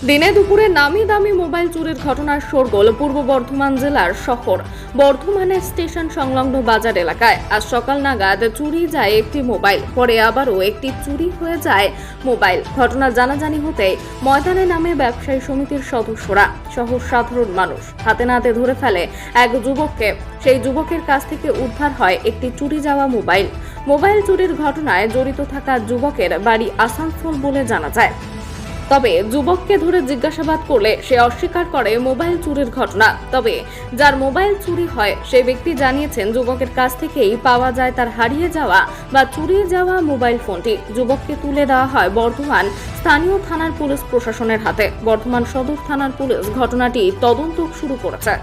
দিনে দুপুরে নামি দামি মোবাইল চুরির ঘটনার শোরগোল পূর্ব বর্ধমান জেলার শহর বর্ধমানের স্টেশন সংলগ্ন বাজার এলাকায়। আজ সকাল নাগাদ চুরি যায় একটি মোবাইল, পরে আবারও একটি চুরি হয়ে যায় মোবাইল। ঘটনা জানাজানি হতেই ময়দানে নামে ব্যবসায়ী সমিতির সদস্যরা সহ সাধারণ মানুষ হাতে নাতে ধরে ফেলে এক যুবককে। সেই যুবকের কাছ থেকে উদ্ধার হয় একটি চুরি যাওয়া মোবাইল। মোবাইল চুরির ঘটনায় জড়িত থাকা যুবকের বাড়ি আসানসোল বলে জানা যায়। তবে যুবককে ধরে জিজ্ঞাসাবাদ করলে সে অস্বীকার করে মোবাইল চুরির ঘটনা। তবে যার মোবাইল চুরি হয় সেই ব্যক্তি জানিয়েছেন যুবকের কাছ থেকেই পাওয়া যায় তার হারিয়ে যাওয়া বা চুরিয়ে যাওয়া মোবাইল ফোনটি। যুবককে তুলে দেওয়া হয় বর্ধমান স্থানীয় থানার পুলিশ প্রশাসনের হাতে। বর্ধমান সদর থানার পুলিশ ঘটনাটি তদন্ত শুরু করেছে।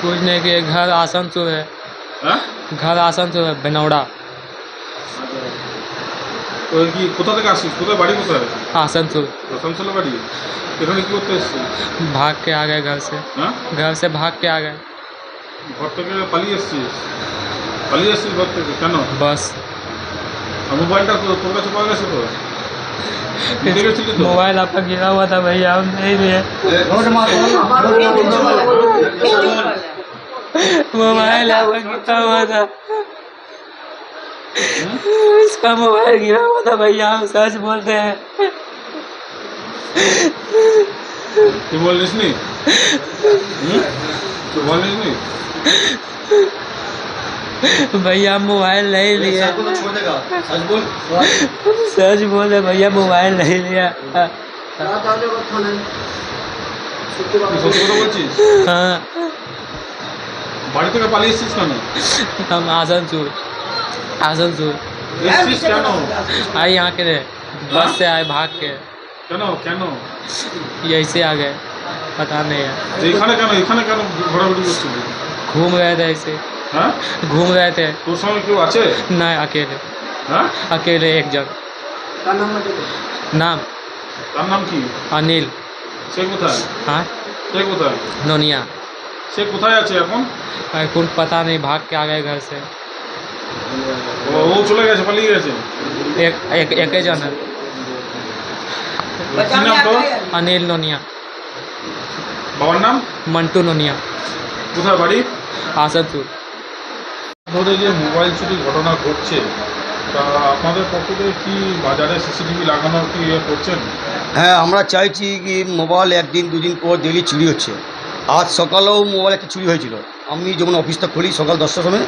कुछ नहीं कि घर आसनसोल है। घर आसनसोल है, बनौड़ा। তো কি কোথা থেকে আসিস? কোথায় বাড়ি? কোথায় आसनसोल আসানসোলের বাড়ি? এখানে কি করতে এসছিস? भाग के आ गए घर से। হ্যাঁ, घर से भाग के आ गए ঘর থেকে পালিয়ে এসছিস? পালিয়ে এসছিস ঘর থেকে কেন? बस। আর মোবাইলটা তোর কাছে পাওয়া গেছে তো? নিতে গেছিলি তো? मोबाइल आपका गिरा हुआ था भैया, हम नहीं लिए। मोबाइल आपका गिरा हुआ था, इसका मोबाइल गिरा हुआ था भैया, हम सच बोलते हैं। তুই বলিস নি? তুই বলিস নি? भैया मोबाइल नहीं लिया, सच बोले भैया मोबाइल नहीं लिया। তুই সত্যি কথা বলছিস? हाँ, বাড়ি থেকে পালিয়ে এসছিস কেন? हम आसनसोल এসছিস কেন? आए यहाँ के रहे, बस से आए भाग के, কেন কেন? ऐसे आ गए, पता नहीं है। যে এখানে কেন ঘোরাঘুরি করছিলি? घूम रहे थे ऐसे, হ্যাঁ, घूम रहे थे। তোর সঙ্গে কেউ আছে? नहीं, अकेले হ্যাঁ, अकेले एक जन। नाम তার নাম কি? अनिल। সে কোথায়? हाँ, সে कोথায়? नोनिया। সে কোথায় আছে এখন? कुछ पता नहीं, भाग के आ गए घर से। ও চলে গেছে, পালিয়ে গেছে। एक एक एक ही जन है, কি নাম তোর? अनिल नोनिया। বাবার নাম? मंटू नोनिया, কোথায় বাড়ি? आसनसोल। ধরে যে মোবাইল চুরির ঘটনা ঘটছে, তা আপনাদের পক্ষ থেকে কি বাজারে সিসিটিভি লাগানোর কি করছেন? হ্যাঁ, আমরা চাইছি কি মোবাইল একদিন দুদিন পর ডেলি চুরি হচ্ছে। আজ সকালেও মোবাইল একটা চুরি হয়েছিল। আমি যখন অফিসটা খুলি সকাল 10টার সময়,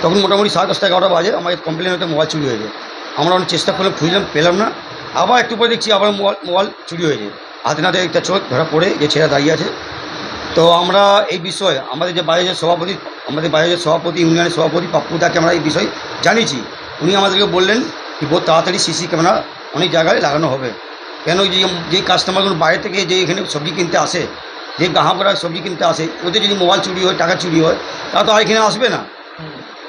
তখন মোটামুটি 10:30 11টা বাজে আমাকে কমপ্লেন হতে মোবাইল চুরি হয়েছে। আমরা অনেক চেষ্টা করলাম, খুঁজলাম, পেলাম না। আবার একটু পরে দেখছি আবার মোবাইল চুরি হয়েছে। হাতে নাতে একটা চোখ ধরা পড়ে যে ছেলে দাঁড়িয়ে আছে। তো আমরা এই বিষয়ে আমাদের বাজারের সভাপতি ইউনিয়নের সভাপতি পাপ্পুদাকে আমরা এই বিষয়ে জানিয়েছি। উনি আমাদেরকে বললেন কি বহু তাড়াতাড়ি সিসি ক্যামেরা অনেক জায়গায় লাগানো হবে। কেন যে কাস্টমারগুলো বাইরে থেকে যে এখানে সবজি কিনতে আসে, যে গ্রাহকরা সবজি কিনতে আসে, ওদের যদি মোবাইল চুরি হয়, টাকা চুরি হয়, তারা তো আর এখানে আসবে না।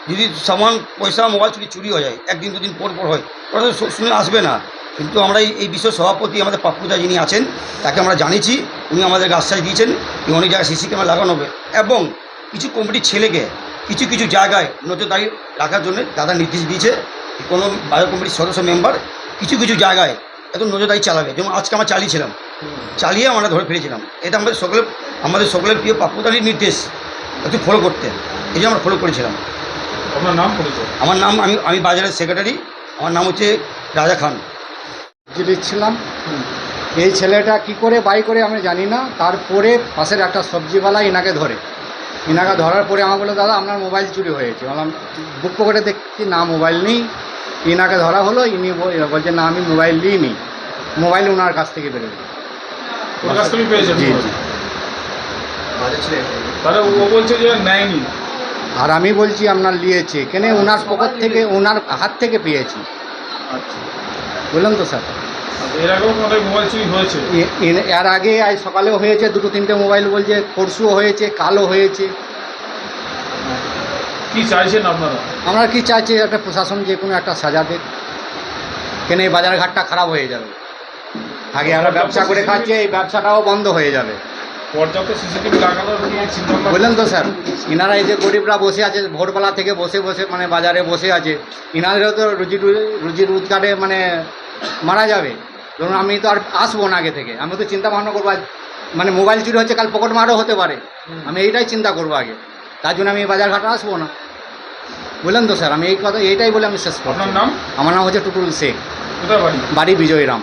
যদি সামান পয়সা মোবাইল চুরি হয়ে যায়, একদিন দুদিন পর হয়, ওরা তো শুনে আসবে না। কিন্তু আমরা এই বিষয় সভাপতি আমাদের পাপ্পুদা যিনি আছেন তাকে আমরা জানিয়েছি। উনি আমাদেরকে আশ্বাস দিয়েছেন যে অনেক জায়গায় সিসি ক্যামেরা লাগানো হবে এবং কিছু কমিটির ছেলেকে কিছু জায়গায় নজরদারি রাখার জন্য দাদা নির্দেশ দিয়েছে। কোনো বাজার কমিটির সদস্য মেম্বার কিছু জায়গায় এত নজরদারি চালাবে। যেমন আজকে আমরা চালিয়ে আমরা ধরে ফেলেছিলাম। এটা আমাদের সকলের প্রিয় পাপ্পুদারির নির্দেশ একটু ফলো করতে, এই যে আমরা ফলো করেছিলাম। আপনার নাম পরিচয়? আমার নাম আমি বাজারের সেক্রেটারি, আমার নাম হচ্ছে রাজা খান। দিচ্ছিলাম, এই ছেলেটা কি করে বাই করে আমি জানি না। তারপরে পাশের একটা সবজিওয়ালা ইনাকে ধরার পরে আমার বলে দাদা আপনার মোবাইল চুরি হয়েছে। বললাম বুক পকেটে দেখছি না মোবাইল নেই। ইনাকে ধরা হলো, ইনি বলছে না আমি মোবাইল নিইনি, মোবাইল ওনার কাছ থেকে বেরোবে। ওর কাছ থেকে পেয়েছেন? জি জি। তাহলে ও বলছে যে নেয়নি, আর আমি বলছি আপনার নিয়েছে কেন, ওনার পকেট থেকে ওনার হাত থেকে পেয়েছি। আচ্ছা, বললাম তো স্যার, এর আগেও অনেক মোবাইল চুরি হয়েছে? এর আগে আজ সকালেও হয়েছে, দুটো তিনটে মোবাইল বলছে, পরশুও হয়েছে, কালও হয়েছে। কি চাইছেন আপনারা? আমরা কি চাইছি একটা প্রশাসন যে কোনো একটা সাজা দেয়। কেন এই বাজার ঘাটটা খারাপ হয়ে যাবে। আগে আমরা ব্যবসা করে খাচ্ছি, এই ব্যবসাটাও বন্ধ হয়ে যাবে। পর্যাপ্ত সিসিটিভি লাগানোর কি চিন্তা ভাবনা বললেন তো স্যার, ইনারা এই যে গরিবরা বসে আছে ভোরবেলা থেকে বসে বসে মানে বাজারে বসে আছে, ইনাদেরও তো রুজি রোজগারে মানে মারা যাবে। ধরুন আমি তো আর আসবো না আগে থেকে, আমি তো চিন্তা ভাবনা করবো আজ মানে মোবাইল চুরি হচ্ছে, কাল পকেট মারও হতে পারে, আমি এইটাই চিন্তা করবো আগে, তার জন্য আমি বাজার ঘাটে আসবো না। বললেন তো স্যার, আমি এইটাই বলে আমি শেষ করছি। আপনার নাম? আমার নাম হচ্ছে টুটুল শেখ, কোথায় বাড়ি? বাড়ি বিজয়রাম।